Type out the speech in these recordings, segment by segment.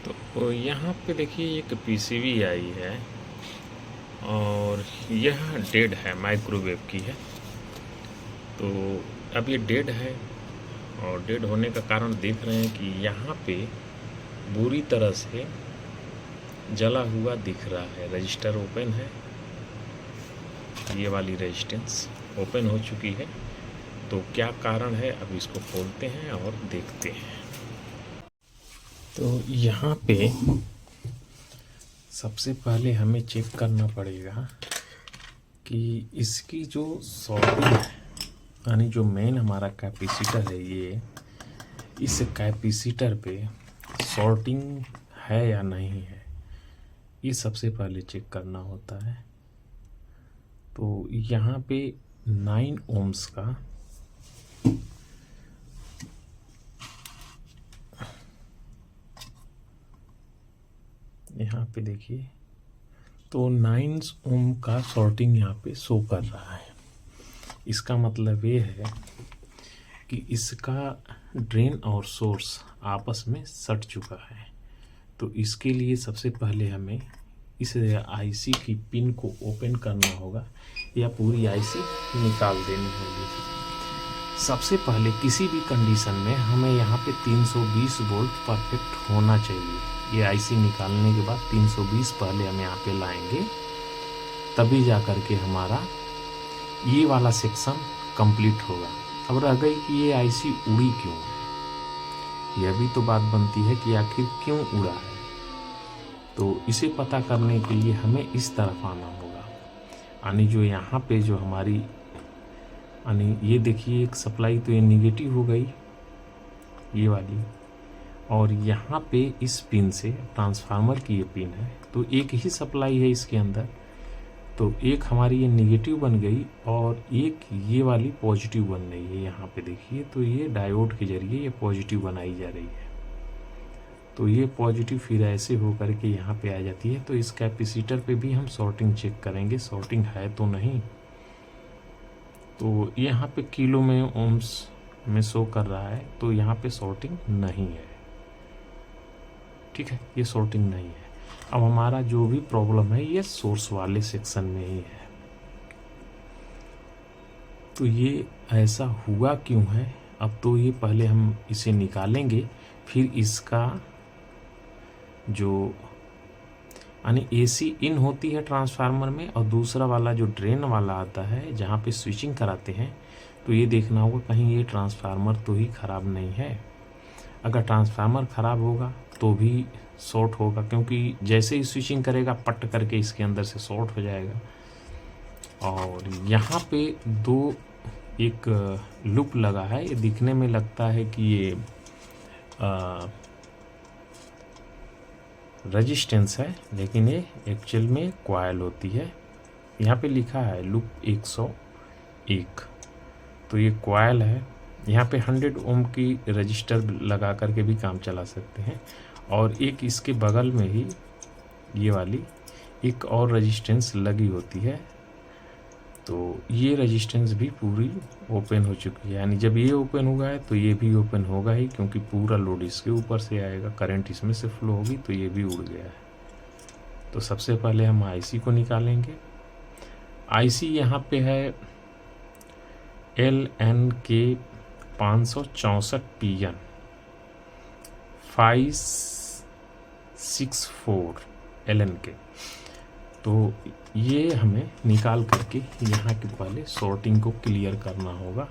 तो यहाँ पे देखिए एक पीसीबी आई है और यह डेड है, माइक्रोवेव की है। तो अब ये डेड है और डेड होने का कारण देख रहे हैं कि यहाँ पे बुरी तरह से जला हुआ दिख रहा है। रजिस्टर ओपन है, ये वाली रेजिस्टेंस ओपन हो चुकी है। तो क्या कारण है, अब इसको खोलते हैं और देखते हैं। तो यहाँ पे सबसे पहले हमें चेक करना पड़ेगा कि इसकी जो सॉल्डिंग है, यानी जो मेन हमारा कैपेसिटर है, ये इस कैपेसिटर पे सॉर्टिंग है या नहीं है, ये सबसे पहले चेक करना होता है। तो यहाँ पे 9 ओम्स का यहाँ पे देखिए, तो 9 ओम का सॉर्टिंग यहाँ पे शो कर रहा है। इसका मतलब ये है कि इसका ड्रेन और सोर्स आपस में सट चुका है। तो इसके लिए सबसे पहले हमें इस आईसी की पिन को ओपन करना होगा या पूरी आईसी निकाल देनी होगी। सबसे पहले किसी भी कंडीशन में हमें यहाँ पे 320 वोल्ट परफेक्ट होना चाहिए। ये आईसी निकालने के बाद 320 पहले हम यहाँ पे लाएंगे, तभी जा कर के हमारा ये वाला सेक्शन कंप्लीट होगा। अब रह गई कि ये आईसी उड़ी क्यों है, यह भी तो बात बनती है कि आखिर क्यों उड़ा है। तो इसे पता करने के लिए हमें इस तरफ आना होगा, यानी जो यहाँ पे जो हमारी, यानी ये देखिए एक सप्लाई तो ये निगेटिव हो गई, ये वाली, और यहाँ पे इस पिन से, ट्रांसफार्मर की ये पिन है, तो एक ही सप्लाई है इसके अंदर। तो एक हमारी ये निगेटिव बन गई और एक ये वाली पॉजिटिव बन रही है। यहाँ पे देखिए, तो ये डायोड के जरिए ये पॉजिटिव बनाई जा रही है। तो ये पॉजिटिव फिर ऐसे हो करके यहाँ पे आ जाती है। तो इस कैपेसिटर पे भी हम सॉर्टिंग चेक करेंगे, सॉर्टिंग है तो नहीं। तो यहाँ पे किलो में ओम्स में शो कर रहा है, तो यहाँ पे सॉर्टिंग नहीं है। ठीक है, ये सॉर्टिंग नहीं है। अब हमारा जो भी प्रॉब्लम है ये सोर्स वाले सेक्शन में ही है। तो ये ऐसा हुआ क्यों है, अब तो ये पहले हम इसे निकालेंगे, फिर इसका जो, यानी एसी इन होती है ट्रांसफार्मर में, और दूसरा वाला जो ड्रेन वाला आता है जहाँ पे स्विचिंग कराते हैं, तो ये देखना होगा कहीं ये ट्रांसफार्मर तो ही ख़राब नहीं है। अगर ट्रांसफार्मर ख़राब होगा तो भी शॉर्ट होगा, क्योंकि जैसे ही स्विचिंग करेगा पट करके इसके अंदर से शॉर्ट हो जाएगा। और यहाँ पे दो एक लूप लगा है, ये दिखने में लगता है कि ये रेजिस्टेंस है, लेकिन ये एक्चुअल में कॉइल होती है। यहाँ पे लिखा है लूप 101, तो ये कॉइल है। यहाँ पे 100 ओम की रजिस्टर लगा करके भी काम चला सकते हैं। और एक इसके बगल में ही ये वाली एक और रेजिस्टेंस लगी होती है। तो ये रेजिस्टेंस भी पूरी ओपन हो चुकी है, यानी जब ये ओपन हुआ है तो ये भी ओपन होगा ही, क्योंकि पूरा लोड इसके ऊपर से आएगा, करंट इसमें से फ्लो होगी, तो ये भी उड़ गया है। तो सबसे पहले हम आईसी को निकालेंगे। आईसी यहाँ पे है LNK 564 PN 564 LNK। तो ये हमें निकाल करके यहाँ की पहले सॉर्टिंग को क्लियर करना होगा।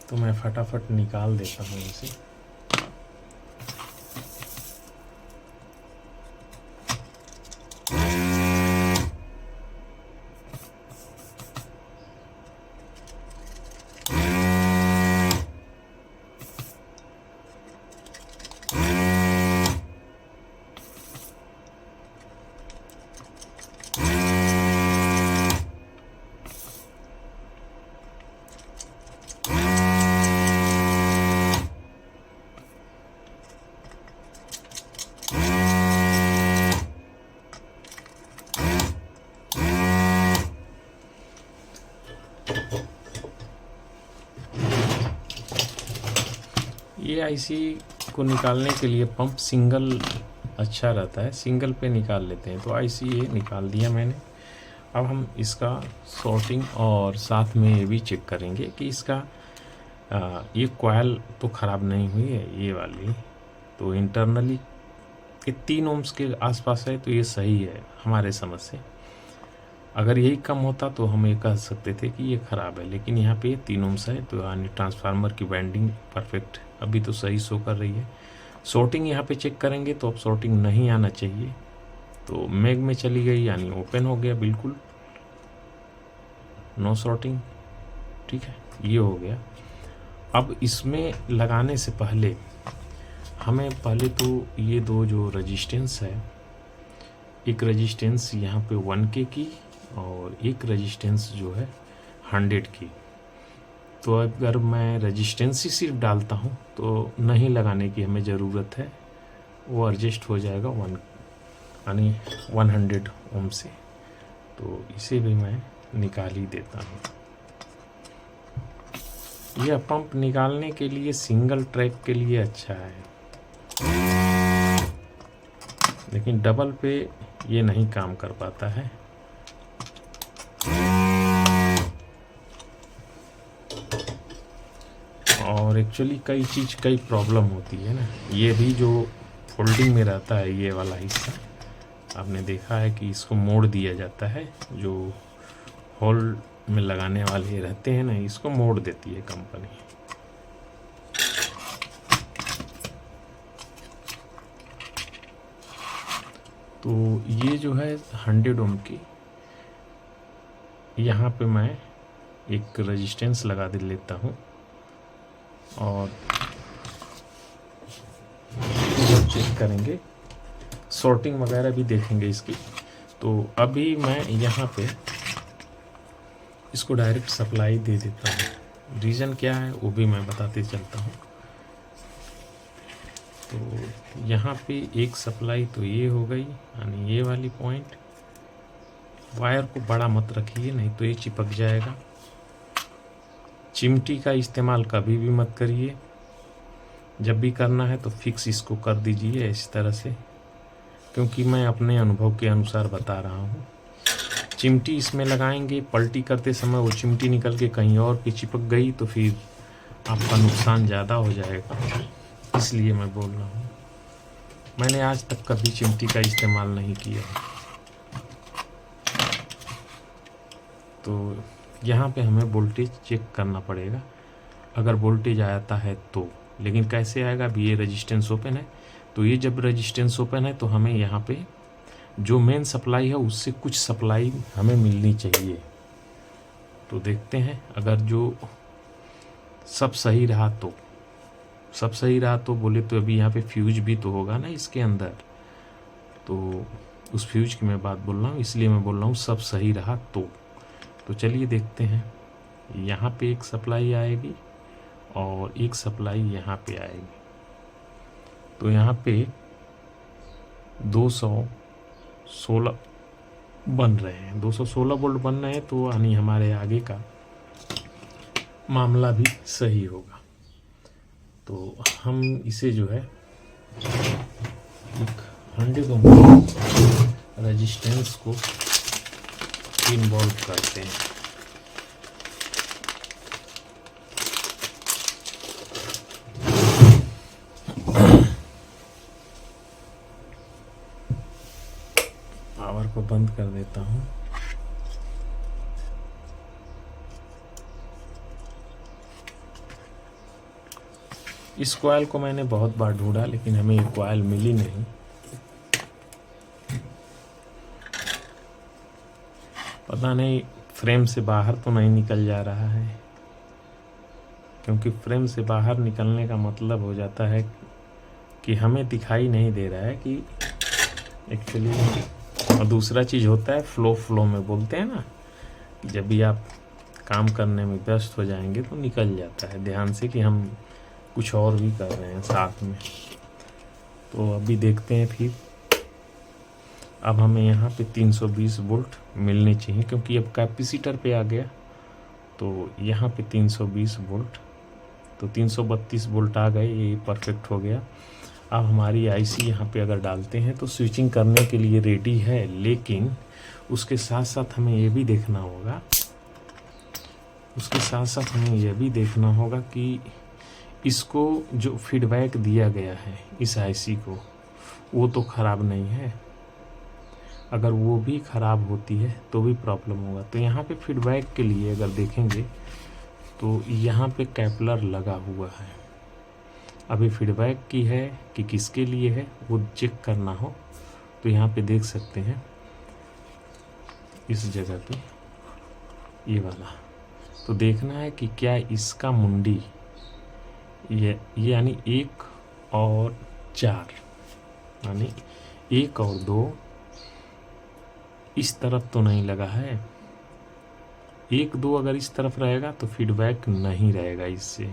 तो मैं फटाफट निकाल देता हूँ इसे। ये आईसी को निकालने के लिए पंप सिंगल अच्छा रहता है, सिंगल पे निकाल लेते हैं। तो आईसी ये निकाल दिया मैंने। अब हम इसका सॉर्टिंग और साथ में ये भी चेक करेंगे कि इसका ये कॉइल तो ख़राब नहीं हुई है, ये वाली तो इंटरनली ये 3 ओम्स के आसपास है, तो ये सही है हमारे समझ से। अगर यही कम होता तो हम ये कह सकते थे कि ये ख़राब है, लेकिन यहाँ पे 3 ओम्स है, तो यानी ट्रांसफार्मर की वाइंडिंग परफेक्ट अभी तो सही शो कर रही है। सॉर्टिंग यहाँ पे चेक करेंगे तो अब सॉर्टिंग नहीं आना चाहिए, तो मैग में चली गई यानी ओपन हो गया बिल्कुल, नो सॉर्टिंग। ठीक है, ये हो गया। अब इसमें लगाने से पहले हमें पहले तो ये दो जो रेजिस्टेंस है, एक रेजिस्टेंस यहाँ पे 1K की और एक रेजिस्टेंस जो है 100 की। तो अगर मैं रेजिस्टेंस ही सिर्फ डालता हूँ तो नहीं लगाने की हमें ज़रूरत है, वो एडजस्ट हो जाएगा 100 ओम से। तो इसे भी मैं निकाल ही देता हूँ। यह पंप निकालने के लिए सिंगल ट्रैक के लिए अच्छा है, लेकिन डबल पे ये नहीं काम कर पाता है। और एक्चुअली कई प्रॉब्लम होती है ना। ये भी जो फोल्डिंग में रहता है ये वाला हिस्सा, आपने देखा है कि इसको मोड़ दिया जाता है, जो होल में लगाने वाले रहते हैं ना, इसको मोड़ देती है कंपनी। तो ये जो है 100 ओम की, यहाँ पे मैं एक रेजिस्टेंस लगा दे लेता हूँ और जब चेक करेंगे सॉर्टिंग वगैरह भी देखेंगे इसकी। तो अभी मैं यहाँ पे इसको डायरेक्ट सप्लाई दे देता हूँ। रीज़न क्या है वो भी मैं बताते चलता हूँ। तो यहाँ पे एक सप्लाई तो ये हो गई, यानी ये वाली पॉइंट। वायर को बड़ा मत रखिए, नहीं तो ये चिपक जाएगा। चिमटी का इस्तेमाल कभी भी मत करिए, जब भी करना है तो फिक्स इसको कर दीजिए इस तरह से, क्योंकि मैं अपने अनुभव के अनुसार बता रहा हूँ। चिमटी इसमें लगाएंगे, पलटी करते समय वो चिमटी निकल के कहीं और पे चिपक गई तो फिर आपका नुकसान ज़्यादा हो जाएगा, इसलिए मैं बोल रहा हूँ। मैंने आज तक कभी चिमटी का इस्तेमाल नहीं किया। तो यहाँ पे हमें वोल्टेज चेक करना पड़ेगा, अगर वोल्टेज आता है तो। लेकिन कैसे आएगा? अभी ये रेजिस्टेंस ओपन है, तो ये जब रेजिस्टेंस ओपन है तो हमें यहाँ पे जो मेन सप्लाई है उससे कुछ सप्लाई हमें मिलनी चाहिए। तो देखते हैं, अगर जो सब सही रहा तो बोले तो अभी यहाँ पे फ्यूज भी तो होगा ना इसके अंदर, तो उस फ्यूज की मैं बात बोल रहा हूँ, इसलिए मैं बोल रहा हूँ सब सही रहा तो चलिए देखते हैं। यहाँ पे एक सप्लाई आएगी और एक सप्लाई यहाँ पे आएगी। तो यहाँ पे 216 बन रहे हैं, 216 वोल्ट बन रहे हैं, तो यानी हमारे आगे का मामला भी सही होगा। तो हम इसे जो है एक 100 ओम रेजिस्टेंस को इन्वॉल्व करते हैं। पावर को बंद कर देता हूँ। इस कॉइल को मैंने बहुत बार ढूंढा, लेकिन हमें ये कॉइल मिली नहीं। पता नहीं फ्रेम से बाहर तो नहीं निकल जा रहा है, क्योंकि फ्रेम से बाहर निकलने का मतलब हो जाता है कि हमें दिखाई नहीं दे रहा है कि एक्चुअली। और दूसरा चीज़ होता है फ्लो में बोलते हैं ना, जब भी आप काम करने में व्यस्त हो जाएंगे तो निकल जाता है ध्यान से कि हम कुछ और भी कर रहे हैं साथ में। तो अभी देखते हैं फिर। अब हमें यहाँ पे 320 वोल्ट मिलने चाहिए, क्योंकि अब कैपेसिटर पे आ गया, तो यहाँ पे 320 वोल्ट तो 332 वोल्ट आ गए, ये परफेक्ट हो गया। अब हमारी आईसी यहाँ पे अगर डालते हैं तो स्विचिंग करने के लिए रेडी है, लेकिन उसके साथ साथ हमें ये भी देखना होगा, कि इसको जो फीडबैक दिया गया है इस आईसी को, वो तो ख़राब नहीं है। अगर वो भी ख़राब होती है तो भी प्रॉब्लम होगा। तो यहाँ पे फीडबैक के लिए अगर देखेंगे तो यहाँ पे कैपलर लगा हुआ है। अभी फीडबैक की है कि किसके लिए है वो चेक करना हो तो यहाँ पे देख सकते हैं, इस जगह पे ये वाला, तो देखना है कि क्या इसका मुंडी ये यानी 1 और 4 यानी 1 और 2 इस तरफ तो नहीं लगा है। 1 2 अगर इस तरफ रहेगा तो फीडबैक नहीं रहेगा इससे।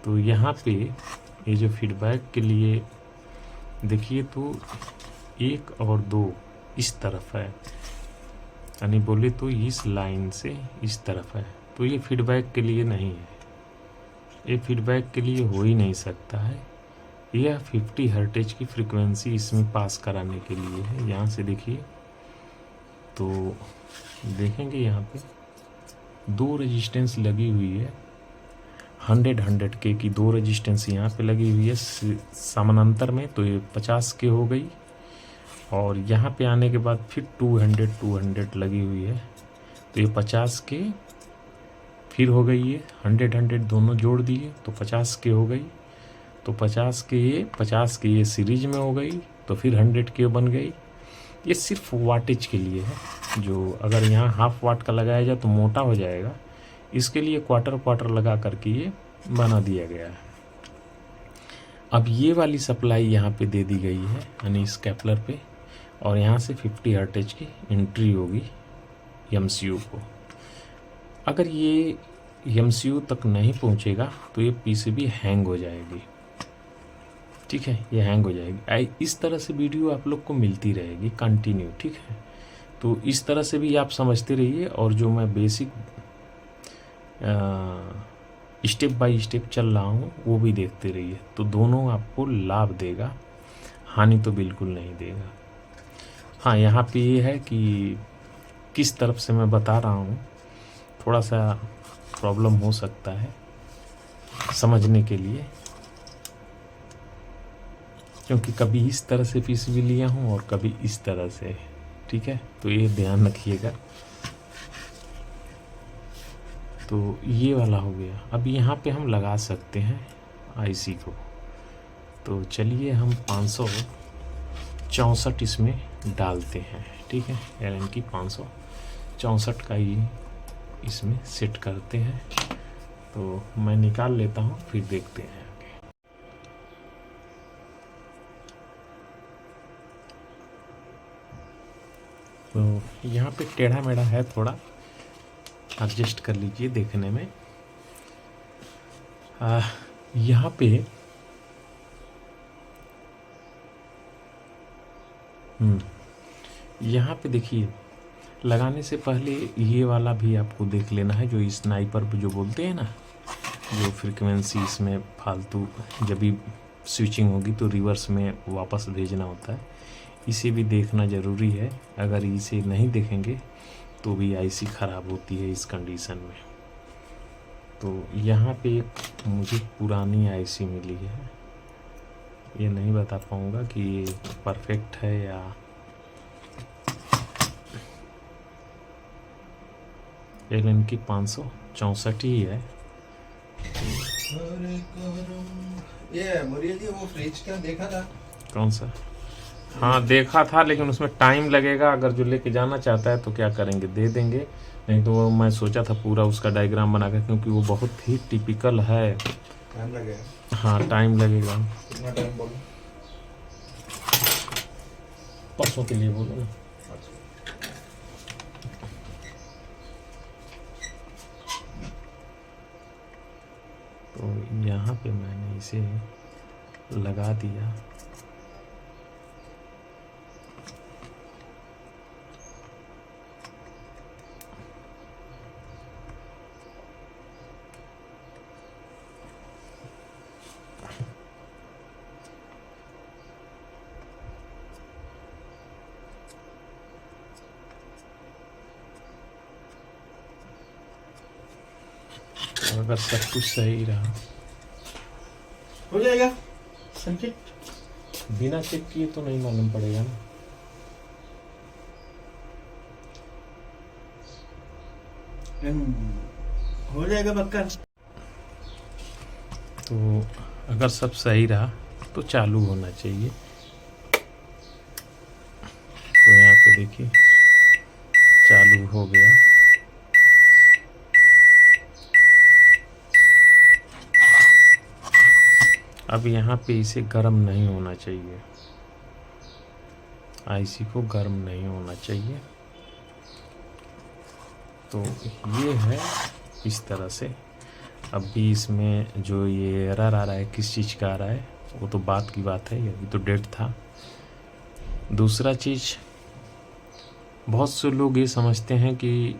तो यहाँ पे ये जो फीडबैक के लिए देखिए तो 1 और 2 इस तरफ है, यानी बोले तो इस लाइन से इस तरफ है, तो ये फीडबैक के लिए नहीं है, ये फीडबैक के लिए हो ही नहीं सकता है। यह 50 हर्ट्ज की फ्रीक्वेंसी इसमें पास कराने के लिए है। यहाँ से देखिए तो देखेंगे यहाँ पे 2 रेजिस्टेंस लगी हुई है, 100 के की 2 रेजिस्टेंस यहाँ पे लगी हुई है समानांतर में, तो ये 50 के हो गई। और यहाँ पे आने के बाद फिर 200 लगी हुई है, तो ये 50 के फिर हो गई है, 100 दोनों जोड़ दिए तो 50 के हो गई। तो 50 के ये सीरीज में हो गई, तो फिर 100 के बन गई। ये सिर्फ वाटेज के लिए है, जो अगर यहाँ हाफ वाट का लगाया जाए तो मोटा हो जाएगा, इसके लिए क्वार्टर लगा करके ये बना दिया गया है। अब ये वाली सप्लाई यहाँ पे दे दी गई है यानी इस कैपलर पे, और यहाँ से 50 हर्ट्ज की एंट्री होगी एमसीयू को। अगर ये एमसीयू तक नहीं पहुँचेगा तो ये पीसीबी हैंग हो जाएगी, ठीक है, ये हैंग हो जाएगी। इस तरह से वीडियो आप लोग को मिलती रहेगी कंटिन्यू, ठीक है। तो इस तरह से भी आप समझते रहिए, और जो मैं बेसिक स्टेप बाय स्टेप चल रहा हूँ वो भी देखते रहिए, तो दोनों आपको लाभ देगा, हानि तो बिल्कुल नहीं देगा। हाँ, यहाँ पे ये है कि किस तरफ से मैं बता रहा हूँ, थोड़ा सा प्रॉब्लम हो सकता है समझने के लिए, क्योंकि कभी इस तरह से पीसीबी लिया हूँ और कभी इस तरह से, ठीक है, तो ये ध्यान रखिएगा। तो ये वाला हो गया। अब यहाँ पे हम लगा सकते हैं आईसी को, तो चलिए हम 564 इसमें डालते हैं, ठीक है, एलन की 564 का ही इसमें सेट करते हैं। तो मैं निकाल लेता हूँ, फिर देखते हैं आगे। तो यहाँ पे टेढ़ा मेढ़ा है, थोड़ा एडजस्ट कर लीजिए देखने में। यहाँ पे यहाँ पे देखिए, लगाने से पहले ये वाला भी आपको देख लेना है, जो स्नाइपर जो बोलते हैं ना, जो फ्रीक्वेंसी इसमें फालतू जब भी स्विचिंग होगी तो रिवर्स में वापस भेजना होता है, इसे भी देखना ज़रूरी है। अगर इसे नहीं देखेंगे तो भी आईसी ख़राब होती है इस कंडीशन में। तो यहाँ पे एक मुझे पुरानी आईसी मिली है, ये नहीं बता पाऊँगा कि ये परफेक्ट है या एलन की 564 ही है। ये मुरिया जी, वो फ्रिज क्या देखा था? कौन सा? हाँ देखा था, लेकिन उसमें टाइम लगेगा। अगर जो लेके जाना चाहता है तो क्या करेंगे, दे देंगे, नहीं तो वो मैं सोचा था पूरा उसका डायग्राम बनाकर, क्योंकि वो बहुत ही टिपिकल है। टाइम लगेगा? हाँ टाइम लगेगा। कितना टाइम बोलो? परसों के लिए बोलो ना। तो यहाँ पे मैंने इसे लगा दिया। अगर सब कुछ सही रहा, हो जाएगा संकेत। बिना चेक किए तो नहीं मालूम पड़ेगा ना। हो जाएगा पक्का। तो अगर सब सही रहा तो चालू होना चाहिए। तो यहाँ पे देखिए चालू हो गया। अब यहाँ पे इसे गर्म नहीं होना चाहिए, आईसी को गर्म नहीं होना चाहिए। तो ये है इस तरह से। अब भी इसमें जो ये एरर आ रहा है किस चीज़ का आ रहा है वो तो बात की बात है, अभी तो डेट था। दूसरा चीज़, बहुत से लोग ये समझते हैं कि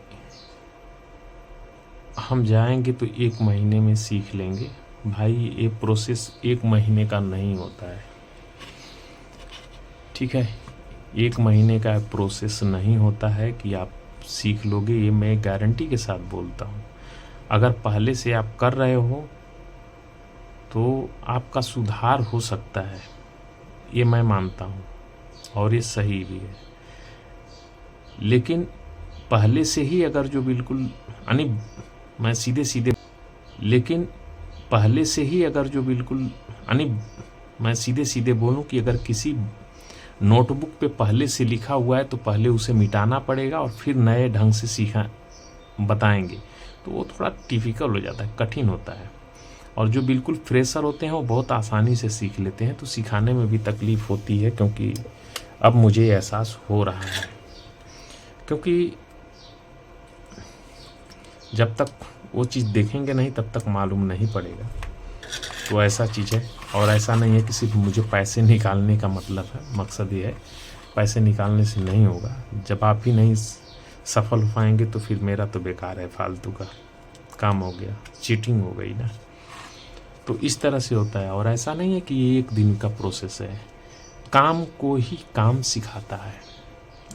हम जाएंगे तो 1 महीने में सीख लेंगे। भाई ये प्रोसेस 1 महीने का नहीं होता है, ठीक है। 1 महीने का प्रोसेस नहीं होता है कि आप सीख लोगे, ये मैं गारंटी के साथ बोलता हूँ। अगर पहले से आप कर रहे हो तो आपका सुधार हो सकता है, ये मैं मानता हूँ और ये सही भी है। लेकिन पहले से ही अगर जो बिल्कुल यानी मैं सीधे बोलूँ कि अगर किसी नोटबुक पे पहले से लिखा हुआ है तो पहले उसे मिटाना पड़ेगा और फिर नए ढंग से सीखा बताएंगे तो वो थोड़ा डिफिकल्ट हो जाता है, कठिन होता है। और जो बिल्कुल फ्रेशर होते हैं वो बहुत आसानी से सीख लेते हैं। तो सिखाने में भी तकलीफ़ होती है, क्योंकि अब मुझे एहसास हो रहा है, क्योंकि जब तक वो चीज़ देखेंगे नहीं तब तक मालूम नहीं पड़ेगा। तो ऐसा चीज़ है। और ऐसा नहीं है कि सिर्फ मुझे पैसे निकालने का मतलब है, मकसद ये है पैसे निकालने से नहीं होगा। जब आप ही नहीं सफल हो पाएंगे तो फिर मेरा तो बेकार है, फालतू का काम हो गया, चीटिंग हो गई ना। तो इस तरह से होता है। और ऐसा नहीं है कि ये 1 दिन का प्रोसेस है, काम को ही काम सिखाता है।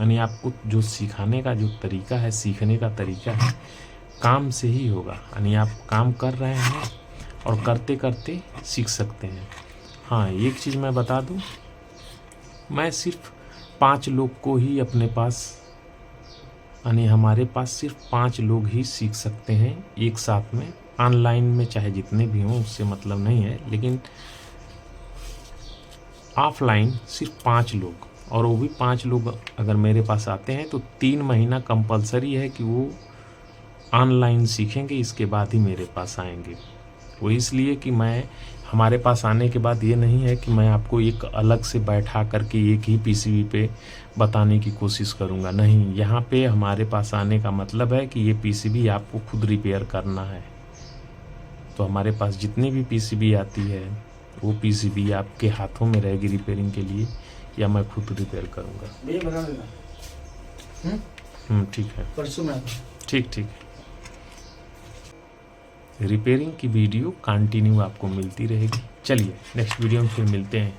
यानी आपको जो सिखाने का जो तरीका है, सीखने का तरीका है, काम से ही होगा। यानी आप काम कर रहे हैं और करते करते सीख सकते हैं। हाँ, एक चीज़ मैं बता दूं, मैं सिर्फ 5 लोग को ही अपने पास, यानी हमारे पास सिर्फ 5 लोग ही सीख सकते हैं एक साथ में। ऑनलाइन में चाहे जितने भी हों उससे मतलब नहीं है, लेकिन ऑफलाइन सिर्फ 5 लोग। और वो भी 5 लोग अगर मेरे पास आते हैं तो 3 महीना कंपलसरी है कि वो ऑनलाइन सीखेंगे, इसके बाद ही मेरे पास आएंगे। वो इसलिए कि मैं हमारे पास आने के बाद ये नहीं है कि मैं आपको एक अलग से बैठा करके एक ही पीसीबी पे बताने की कोशिश करूँगा। नहीं, यहाँ पे हमारे पास आने का मतलब है कि ये पीसीबी आपको खुद रिपेयर करना है। तो हमारे पास जितनी भी पीसीबी आती है वो पीसीबी आपके हाथों में रहेगी रिपेयरिंग के लिए, या मैं खुद रिपेयर करूँगा। बना देना। ठीक है, परसों में ठीक है। रिपेयरिंग की वीडियो कंटिन्यू आपको मिलती रहेगी। चलिए नेक्स्ट वीडियो में फिर मिलते हैं।